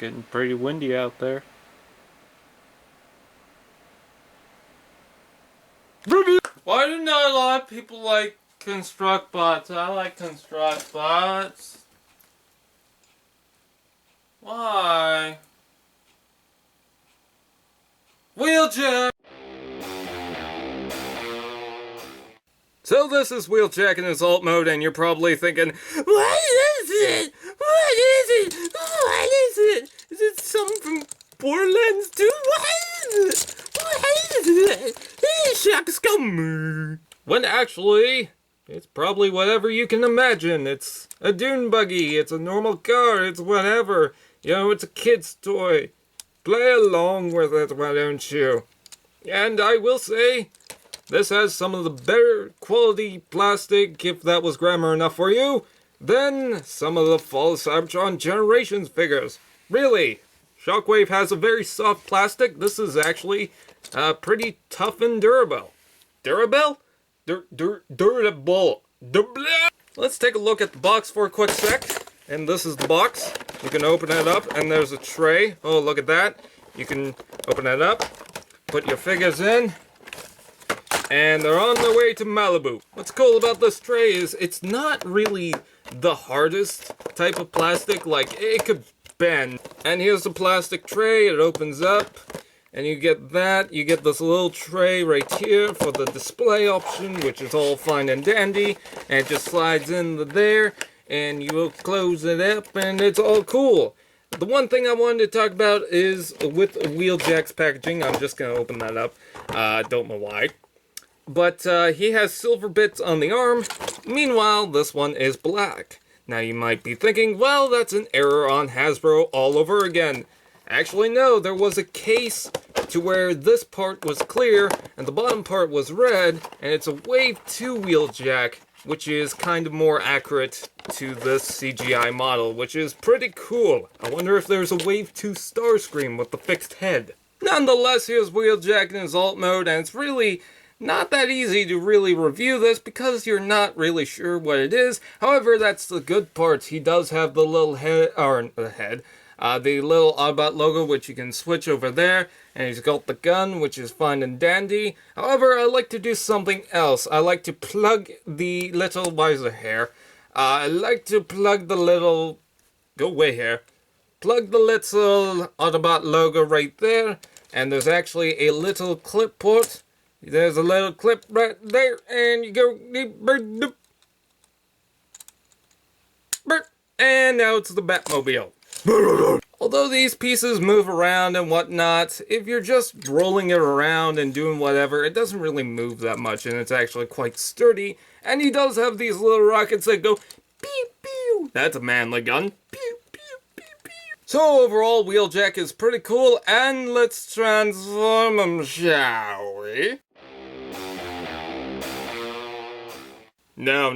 getting pretty windy out there. Why do not a lot of people like construct bots? I like construct bots. Why? Wheeljack! So this is Wheeljack in his alt mode, and you're probably thinking, what is it? What is it? What is it? Is it something from Borderlands 2? What is it? What is it? Shock scum. When actually, it's probably whatever you can imagine. It's a dune buggy, it's a normal car, it's whatever. You know, it's a kid's toy. Play along with it, why don't you? And I will say, this has some of the better quality plastic, if that was grammar enough for you, than some of the Fall Cybertron Generations figures. Really, Shockwave has a very soft plastic. This is actually pretty tough and durable. Durable? Durable. Let's take a look at the box for a quick sec. And this is the box. You can open it up, and there's a tray. Oh, look at that. You can open it up, put your figures in, and they're on their way to Malibu. What's cool about this tray is it's not really the hardest type of plastic. Like, it could bend. And here's the plastic tray. It opens up, and you get that. You get this little tray right here for the display option, which is all fine and dandy. And it just slides in there, and you will close it up, and it's all cool. The one thing I wanted to talk about is with Wheeljack's packaging. I'm just going to open that up. Don't know why. But he has silver bits on the arm. Meanwhile, this one is black. Now you might be thinking, well, that's an error on Hasbro all over again. Actually, no, there was a case to where this part was clear and the bottom part was red, and it's a Wave 2 Wheeljack, which is kind of more accurate to this CGI model, which is pretty cool. I wonder if there's a Wave 2 Starscream with the fixed head. Nonetheless, here's Wheeljack in his alt mode, and it's really not that easy to really review this because you're not really sure what it is. However, that's the good part. He does have the little head, the little Oddbot logo, which you can switch over there, and he's got the gun, which is fine and dandy. However, I like to do something else. I like to plug the little, why is there hair? I like to plug the little, go away here, plug the little Autobot logo right there, and there's actually a little clip port. There's a little clip right there, and you go, and now it's the Batmobile. Although these pieces move around and whatnot, if you're just rolling it around and doing whatever, it doesn't really move that much, and it's actually quite sturdy. And he does have these little rockets that go pew pew. That's a manly gun. Pew pew pew pew. So overall, Wheeljack is pretty cool, and let's transform him, shall we? No,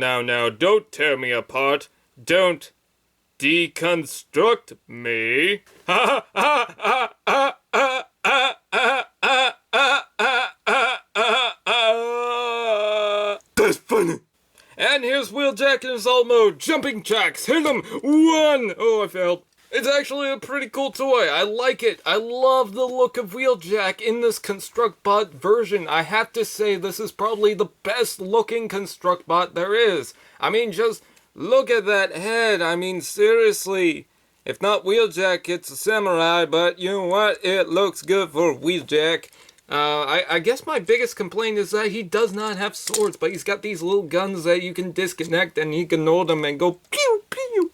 don't tear me apart. Don't deconstruct me. That's funny. And here's Wheeljack in his alt mode. Jumping jacks. Hit him. One. Oh, I failed. It's actually a pretty cool toy. I like it. I love the look of Wheeljack in this ConstructBot version. I have to say this is probably the best looking ConstructBot there is. I mean, just look at that head. I mean, seriously. If not Wheeljack, it's a samurai, but you know what? It looks good for Wheeljack. I guess my biggest complaint is that he does not have swords, but he's got these little guns that you can disconnect and you can hold them and go pew pew.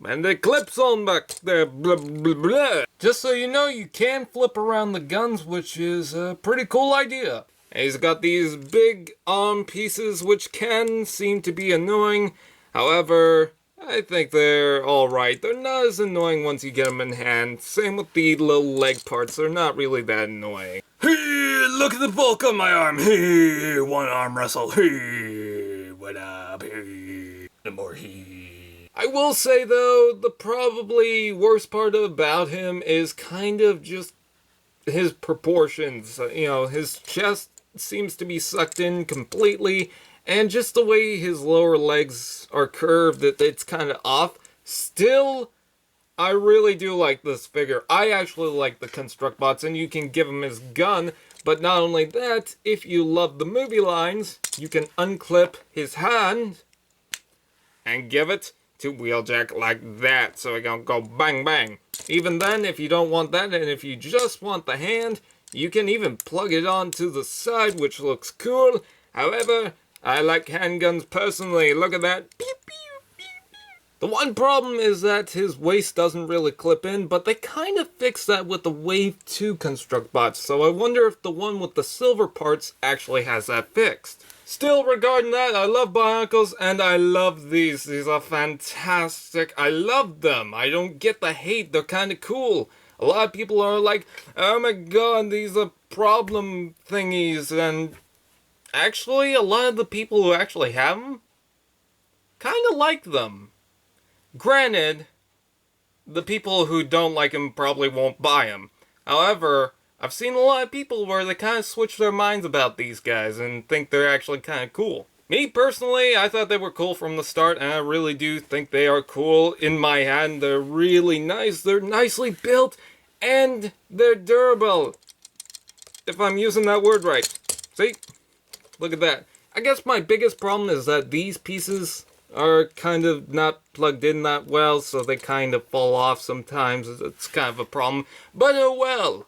And it clips on back there, blah, blah, blah. Just so you know, you can flip around the guns, which is a pretty cool idea. And he's got these big arm pieces, which can seem to be annoying. However, I think they're alright. They're not as annoying once you get them in hand. Same with the little leg parts, they're not really that annoying. Hey, look at the bulk on my arm. Hey, one arm wrestle. Hey, what up? Hey, no more he. I will say, though, the probably worst part about him is kind of just his proportions. You know, his chest seems to be sucked in completely, and just the way his lower legs are curved, it's kind of off. Still, I really do like this figure. I actually like the Construct Bots, and you can give him his gun. But not only that, if you love the movie lines, you can unclip his hand and give it to Wheeljack like that. So it gonna go bang bang. Even then, if you don't want that, and if you just want the hand, you can even plug it onto the side, which looks cool. However, I like handguns personally. Look at that. Pew, pew, pew, pew. The one problem is that his waist doesn't really clip in, but they kind of fixed that with the Wave 2 Construct Bots, so I wonder if the one with the silver parts actually has that fixed. Still, regarding that, I love Bionicles, and I love these. These are fantastic. I love them. I don't get the hate. They're kind of cool. A lot of people are like, oh my god, these are problem thingies, and actually, a lot of the people who actually have them kind of like them. Granted, the people who don't like them probably won't buy them. However, I've seen a lot of people where they kind of switch their minds about these guys and think they're actually kind of cool. Me, personally, I thought they were cool from the start, and I really do think they are cool. In my hand, they're really nice, they're nicely built, and they're durable. If I'm using that word right. See? Look at that. I guess my biggest problem is that these pieces are kind of not plugged in that well, so they kind of fall off sometimes. It's kind of a problem. But oh well.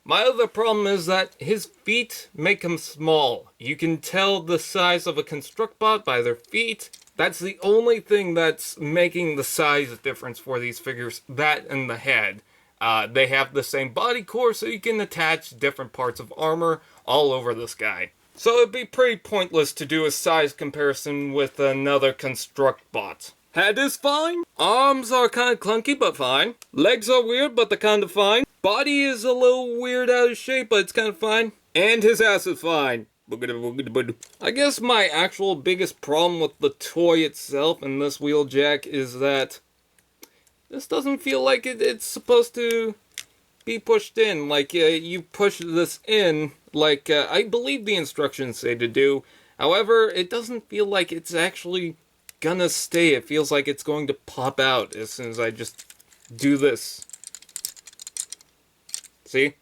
My other problem is that his feet make him small. You can tell the size of a Construct Bot by their feet. That's the only thing that's making the size difference for these figures. That and the head. They have the same body core, so you can attach different parts of armor all over this guy. So it'd be pretty pointless to do a size comparison with another Construct Bot. Head is fine. Arms are kind of clunky, but fine. Legs are weird, but they're kind of fine. Body is a little weird out of shape, but it's kind of fine. And his ass is fine. I guess my actual biggest problem with the toy itself and this Wheeljack is that this doesn't feel like it's supposed to be pushed in. Like, you push this in, like, I believe the instructions say to do. However, it doesn't feel like it's actually gonna stay. It feels like it's going to pop out as soon as I just do this. See?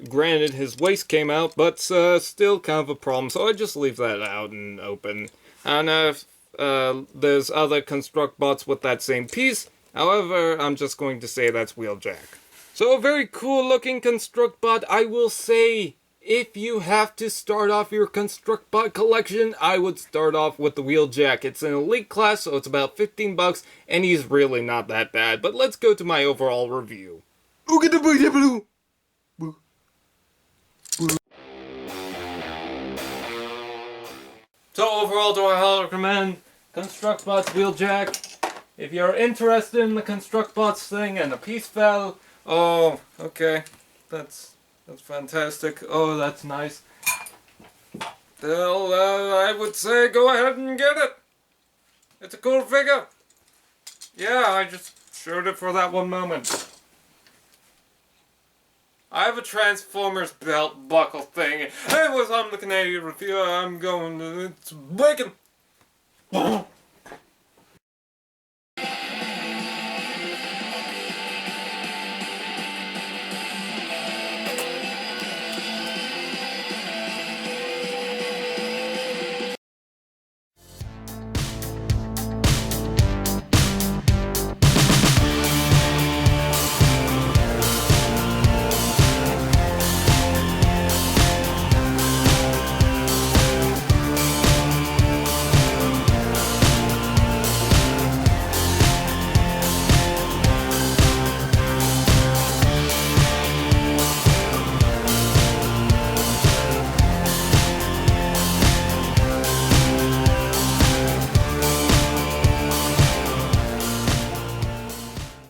Granted, his waist came out, but still kind of a problem, so I just leave that out and open. I don't know if there's other Construct Bots with that same piece. However, I'm just going to say that's Wheeljack. So a very cool looking Construct Bot. I will say, if you have to start off your Construct Bot collection, I would start off with the Wheeljack. It's an elite class, so it's about 15 bucks, and he's really not that bad. But let's go to my overall review. So overall, do I recommend Construct Bots Wheeljack? If you're interested in the Construct Bots thing and the piece fell, oh, okay, that's fantastic. Oh, that's nice. Well, I would say go ahead and get it. It's a cool figure. Yeah, I just showed it for that one moment. I have a Transformers belt buckle thing. Hey, what's up, the Canadia reviewer? I'm going to... It's bacon!